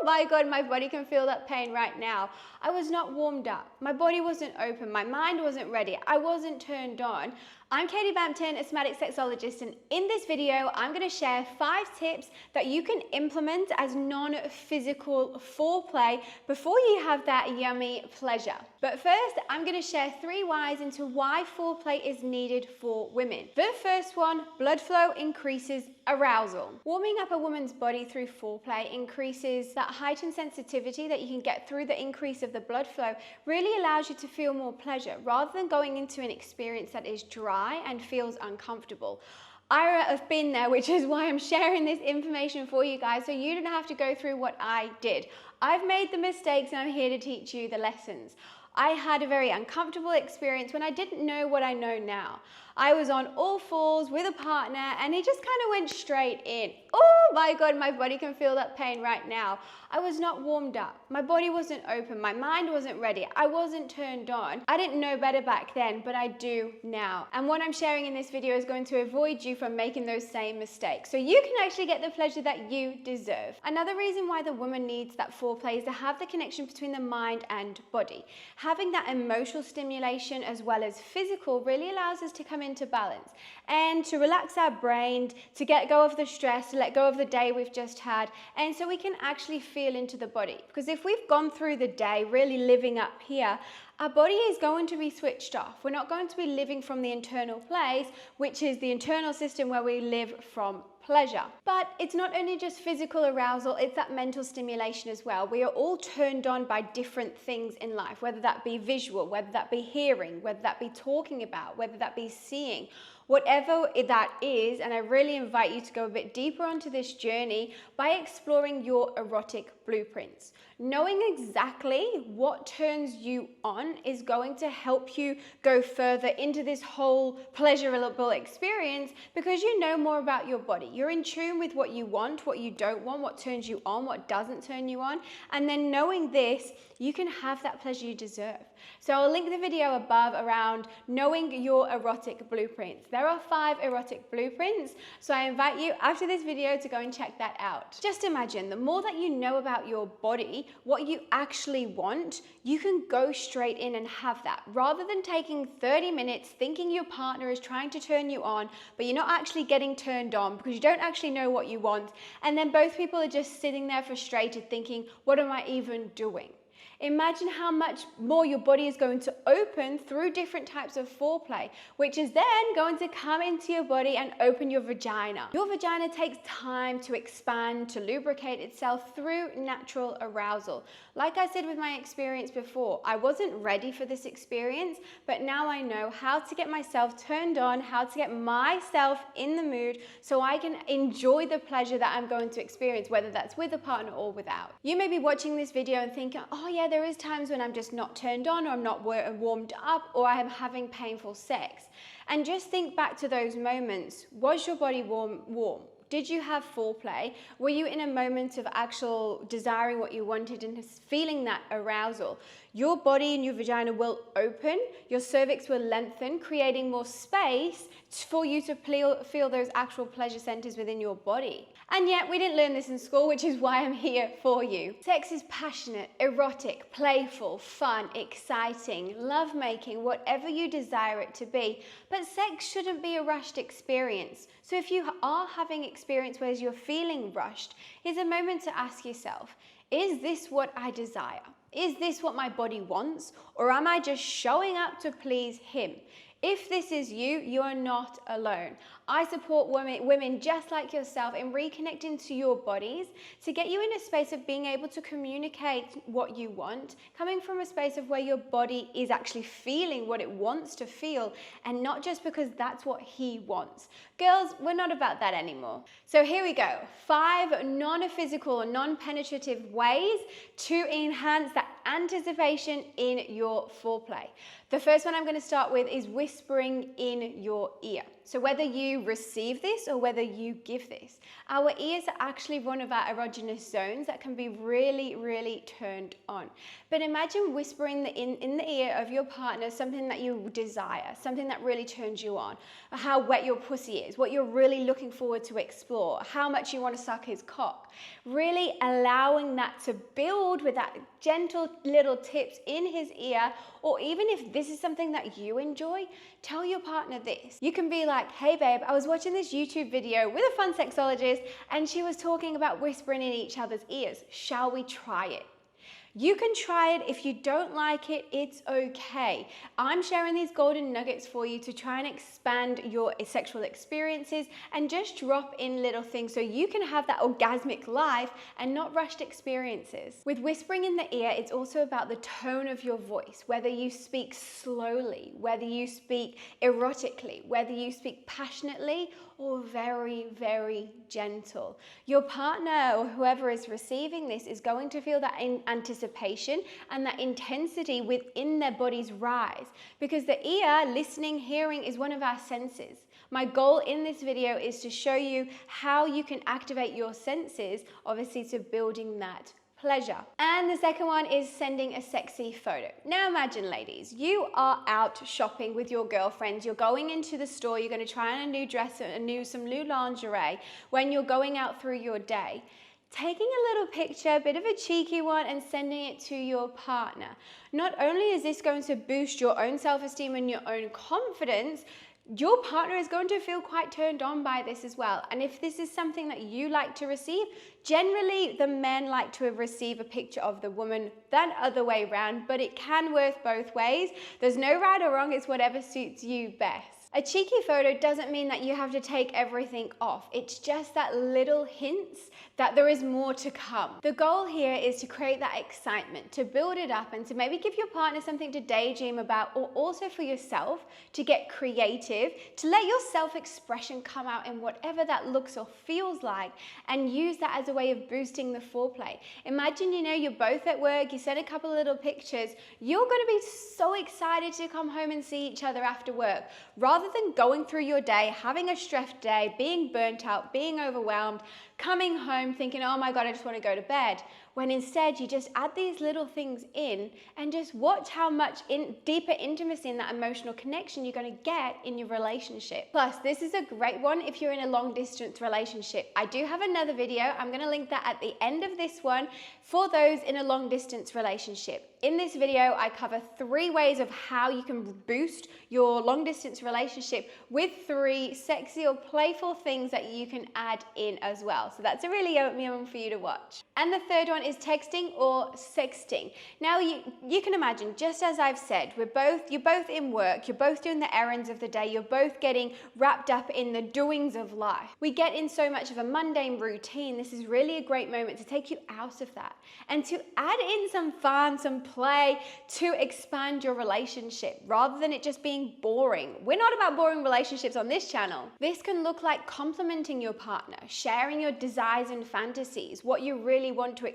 my God, my body can feel that pain right now. I was not warmed up. My body wasn't open. My mind wasn't ready. I wasn't turned on. I'm Katie Bampton, a somatic sexologist, and in this video, I'm going to share 5 tips that you can implement as non-physical foreplay before you have that yummy pleasure. But first, I'm going to share 3 whys into why foreplay is needed for women. The first one, blood flow increases arousal. Warming up a woman's body through foreplay increases that heightened sensitivity that you can get through the increase of the blood flow, really allows you to feel more pleasure rather than going into an experience that is dry and feels uncomfortable. I have been there, which is why I'm sharing this information for you guys so you don't have to go through what I did. I've made the mistakes and I'm here to teach you the lessons. I had a very uncomfortable experience when I didn't know what I know now. I was on all fours with a partner and he just kind of went straight in. Oh my God, my body can feel that pain right now. I was not warmed up. My body wasn't open. My mind wasn't ready. I wasn't turned on. I didn't know better back then, but I do now. And what I'm sharing in this video is going to avoid you from making those same mistakes, so you can actually get the pleasure that you deserve. Another reason why the woman needs that foreplay is to have the connection between the mind and body. Having that emotional stimulation as well as physical really allows us to come into balance and to relax our brain, to get go of the stress, to let go of the day we've just had, and so we can actually feel into the body. Because if we've gone through the day really living up here, our body is going to be switched off. We're not going to be living from the internal place, which is the internal system where we live from pleasure. But it's not only just physical arousal, it's that mental stimulation as well. We are all turned on by different things in life, whether that be visual, whether that be hearing, whether that be talking about, whether that be seeing. Whatever that is, and I really invite you to go a bit deeper onto this journey by exploring your erotic blueprints. Knowing exactly what turns you on is going to help you go further into this whole pleasurable experience because you know more about your body. You're in tune with what you want, what you don't want, what turns you on, what doesn't turn you on. And then knowing this, you can have that pleasure you deserve. So I'll link the video above around knowing your erotic blueprints. There are 5 erotic blueprints, so I invite you after this video to go and check that out. Just imagine, the more that you know about your body, what you actually want, you can go straight in and have that. Rather than taking 30 minutes thinking your partner is trying to turn you on, but you're not actually getting turned on because you don't actually know what you want, and then both people are just sitting there frustrated thinking, what am I even doing? Imagine how much more your body is going to open through different types of foreplay, which is then going to come into your body and open your vagina. Your vagina takes time to expand, to lubricate itself through natural arousal. Like I said with my experience before, I wasn't ready for this experience, but now I know how to get myself turned on, how to get myself in the mood so I can enjoy the pleasure that I'm going to experience, whether that's with a partner or without. You may be watching this video and thinking, oh yeah, there is times when I'm just not turned on, or I'm not warmed up, or I am having painful sex. And just think back to those moments. Was your body warm? Did you have foreplay? Were you in a moment of actual desiring what you wanted and feeling that arousal? Your body and your vagina will open, your cervix will lengthen, creating more space for you to feel those actual pleasure centers within your body. And yet we didn't learn this in school, which is why I'm here for you. Sex is passionate, erotic, playful, fun, exciting, lovemaking, whatever you desire it to be. But sex shouldn't be a rushed experience. So if you are having experience where you're feeling rushed, it's a moment to ask yourself, is this what I desire? Is this what my body wants? Or am I just showing up to please him? If this is you, you are not alone. I support women just like yourself in reconnecting to your bodies to get you in a space of being able to communicate what you want, coming from a space of where your body is actually feeling what it wants to feel and not just because that's what he wants. Girls, we're not about that anymore. So here we go. 5 non-physical, non-penetrative ways to enhance that anticipation in your foreplay. The first one I'm going to start with is whispering in your ear. So whether you receive this or whether you give this, our ears are actually one of our erogenous zones that can be really, really turned on. But imagine whispering in the ear of your partner something that you desire, something that really turns you on, how wet your pussy is, what you're really looking forward to explore, how much you want to suck his cock. Really allowing that to build with that gentle little tips in his ear, or even if this is something that you enjoy, tell your partner this. You can be like, hey babe, I was watching this YouTube video with a fun sexologist and she was talking about whispering in each other's ears. Shall we try it? You can try it. If you don't like it, it's okay. I'm sharing these golden nuggets for you to try and expand your sexual experiences and just drop in little things so you can have that orgasmic life and not rushed experiences. With whispering in the ear, it's also about the tone of your voice, whether you speak slowly, whether you speak erotically, whether you speak passionately or very, very gentle. Your partner or whoever is receiving this is going to feel that anticipation and that intensity within their bodies rise, because the ear, listening, hearing, is one of our senses. My goal in this video is to show you how you can activate your senses, obviously to building that pleasure. And the second one is sending a sexy photo. Now imagine, ladies, you are out shopping with your girlfriends, you're going into the store, you're going to try on a new dress, some new lingerie when you're going out through your day. Taking a little picture, a bit of a cheeky one, and sending it to your partner. Not only is this going to boost your own self-esteem and your own confidence, your partner is going to feel quite turned on by this as well. And if this is something that you like to receive, generally the men like to receive a picture of the woman than other way around, but it can work both ways. There's no right or wrong, it's whatever suits you best. A cheeky photo doesn't mean that you have to take everything off. It's just that little hints that there is more to come. The goal here is to create that excitement, to build it up, and to maybe give your partner something to daydream about, or also for yourself to get creative, to let your self-expression come out in whatever that looks or feels like, and use that as a way of boosting the foreplay. Imagine, you're both at work, you send a couple of little pictures, you're gonna be so excited to come home and see each other after work. Rather than going through your day, having a stressed day, being burnt out, being overwhelmed, coming home thinking, oh my God, I just want to go to bed. When instead you just add these little things in and just watch how much deeper intimacy and that emotional connection you're going to get in your relationship. Plus, this is a great one if you're in a long distance relationship. I do have another video. I'm going to link that at the end of this one for those in a long distance relationship. In this video, I cover 3 ways of how you can boost your long distance relationship with 3 sexy or playful things that you can add in as well. So that's a really yummy one for you to watch. And the third one is texting or sexting. Now you can imagine, just as I've said, you're both in work, you're both doing the errands of the day, you're both getting wrapped up in the doings of life. We get in so much of a mundane routine. This is really a great moment to take you out of that and to add in some fun, some play to expand your relationship rather than it just being boring. We're not about boring relationships on this channel. This can look like complimenting your partner, sharing your desires and fantasies, what you really want to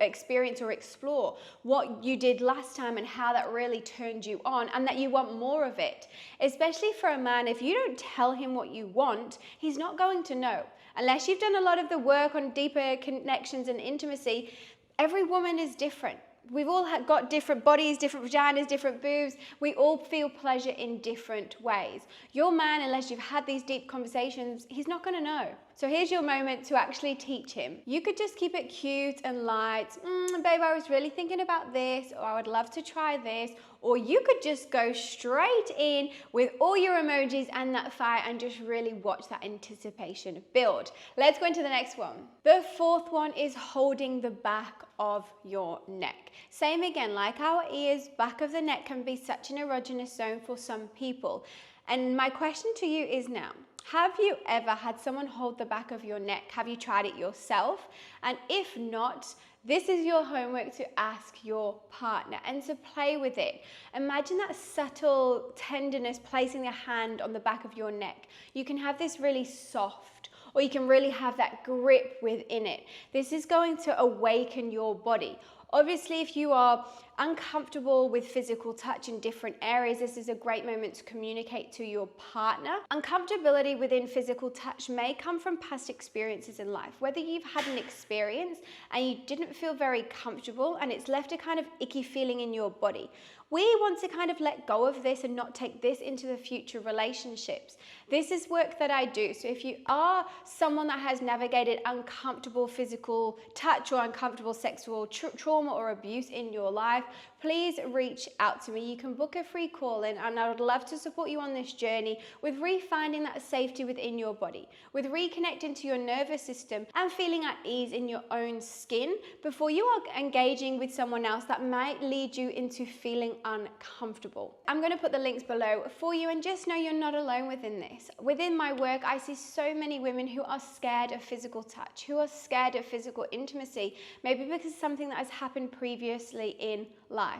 experience or explore, what you did last time and how that really turned you on and that you want more of it. Especially for a man, if you don't tell him what you want, he's not going to know. Unless you've done a lot of the work on deeper connections and intimacy, every woman is different. We've all got different bodies, different vaginas, different boobs. We all feel pleasure in different ways. Your man, unless you've had these deep conversations, he's not going to know. So here's your moment to actually teach him. You could just keep it cute and light. Babe, I was really thinking about this, or I would love to try this. Or you could just go straight in with all your emojis and that fire and just really watch that anticipation build. Let's go into the next one. The fourth one is holding the back of your neck. Same again, like our ears, back of the neck can be such an erogenous zone for some people. And my question to you is now, have you ever had someone hold the back of your neck? Have you tried it yourself? And if not, this is your homework to ask your partner and to play with it. Imagine that subtle tenderness, placing their hand on the back of your neck. You can have this really soft, or you can really have that grip within it. This is going to awaken your body. Obviously, if you are uncomfortable with physical touch in different areas, this is a great moment to communicate to your partner. Uncomfortability within physical touch may come from past experiences in life. Whether you've had an experience and you didn't feel very comfortable and it's left a kind of icky feeling in your body, we want to kind of let go of this and not take this into the future relationships. This is work that I do. So if you are someone that has navigated uncomfortable physical touch or uncomfortable sexual trauma or abuse in your life, please reach out to me. You can book a free call-in, and I would love to support you on this journey with refinding that safety within your body, with reconnecting to your nervous system and feeling at ease in your own skin before you are engaging with someone else that might lead you into feeling uncomfortable. I'm going to put the links below for you, and just know you're not alone within this. Within my work, I see so many women who are scared of physical touch, who are scared of physical intimacy, maybe because something that has happened previously in life.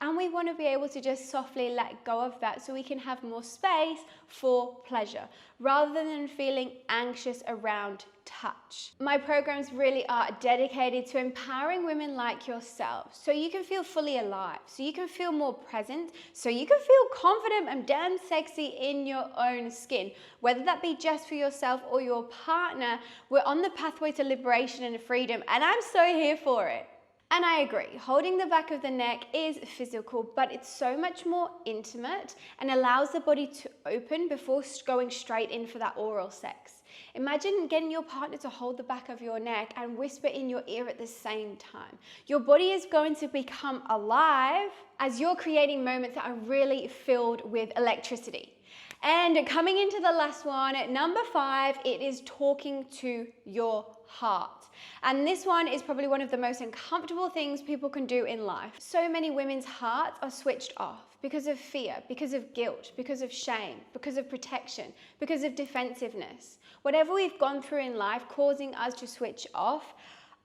And we want to be able to just softly let go of that so we can have more space for pleasure rather than feeling anxious around touch. My programs really are dedicated to empowering women like yourself so you can feel fully alive, so you can feel more present, so you can feel confident and damn sexy in your own skin. Whether that be just for yourself or your partner, we're on the pathway to liberation and freedom, and I'm so here for it. And I agree, holding the back of the neck is physical, but it's so much more intimate and allows the body to open before going straight in for that oral sex. Imagine getting your partner to hold the back of your neck and whisper in your ear at the same time. Your body is going to become alive as you're creating moments that are really filled with electricity. And coming into the last one, at number 5, it is talking to your heart. And this one is probably one of the most uncomfortable things people can do in life. So many women's hearts are switched off because of fear, because of guilt, because of shame, because of protection, because of defensiveness. Whatever we've gone through in life causing us to switch off,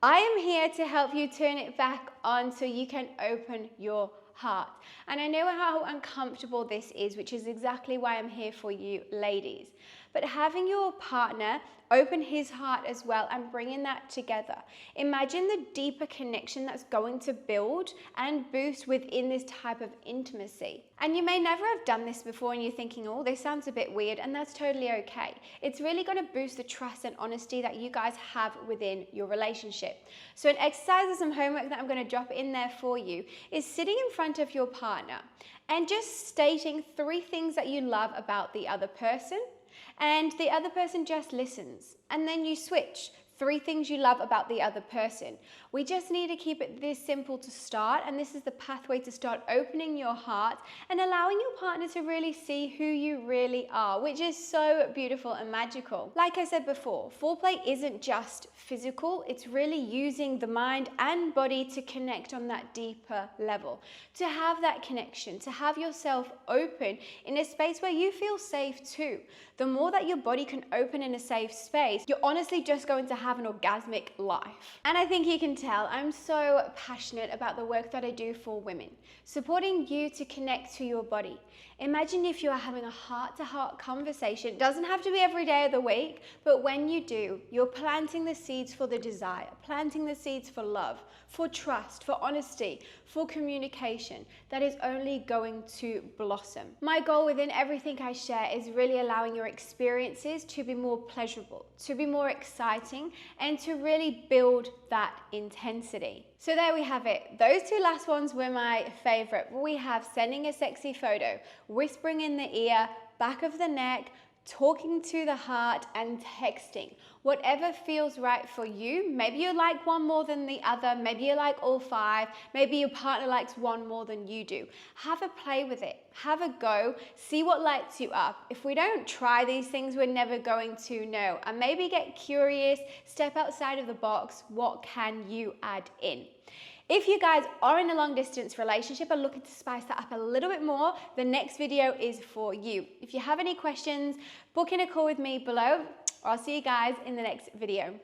I am here to help you turn it back on so you can open your heart. And I know how uncomfortable this is, which is exactly why I'm here for you ladies. But having your partner open his heart as well and bringing that together. Imagine the deeper connection that's going to build and boost within this type of intimacy. And you may never have done this before and you're thinking, oh, this sounds a bit weird, and that's totally okay. It's really going to boost the trust and honesty that you guys have within your relationship. So an exercise or some homework that I'm going to drop in there for you is sitting in front of your partner and just stating 3 things that you love about the other person, and the other person just listens, and then you switch. 3 things you love about the other person. We just need to keep it this simple to start, and this is the pathway to start opening your heart and allowing your partner to really see who you really are, which is so beautiful and magical. Like I said before, foreplay isn't just physical, it's really using the mind and body to connect on that deeper level, to have that connection, to have yourself open in a space where you feel safe too. The more that your body can open in a safe space, you're honestly just going to have an orgasmic life. And I think you can tell I'm so passionate about the work that I do for women, supporting you to connect to your body. Imagine if you are having a heart-to-heart conversation. It doesn't have to be every day of the week, but when you do, you're planting the seeds for the desire, planting the seeds for love, for trust, for honesty, for communication that is only going to blossom. My goal within everything I share is really allowing your experiences to be more pleasurable, to be more exciting, and to really build that intensity. So there we have it. Those 2 last ones were my favorite. We have sending a sexy photo, whispering in the ear, back of the neck, talking to the heart, and texting. Whatever feels right for you. Maybe you like one more than the other. Maybe you like all 5. Maybe your partner likes one more than you do. Have a play with it. Have a go. See what lights you up. If we don't try these things, we're never going to know. And maybe get curious, step outside of the box. What can you add in? If you guys are in a long distance relationship and looking to spice that up a little bit more, the next video is for you. If you have any questions, book in a call with me below. I'll see you guys in the next video.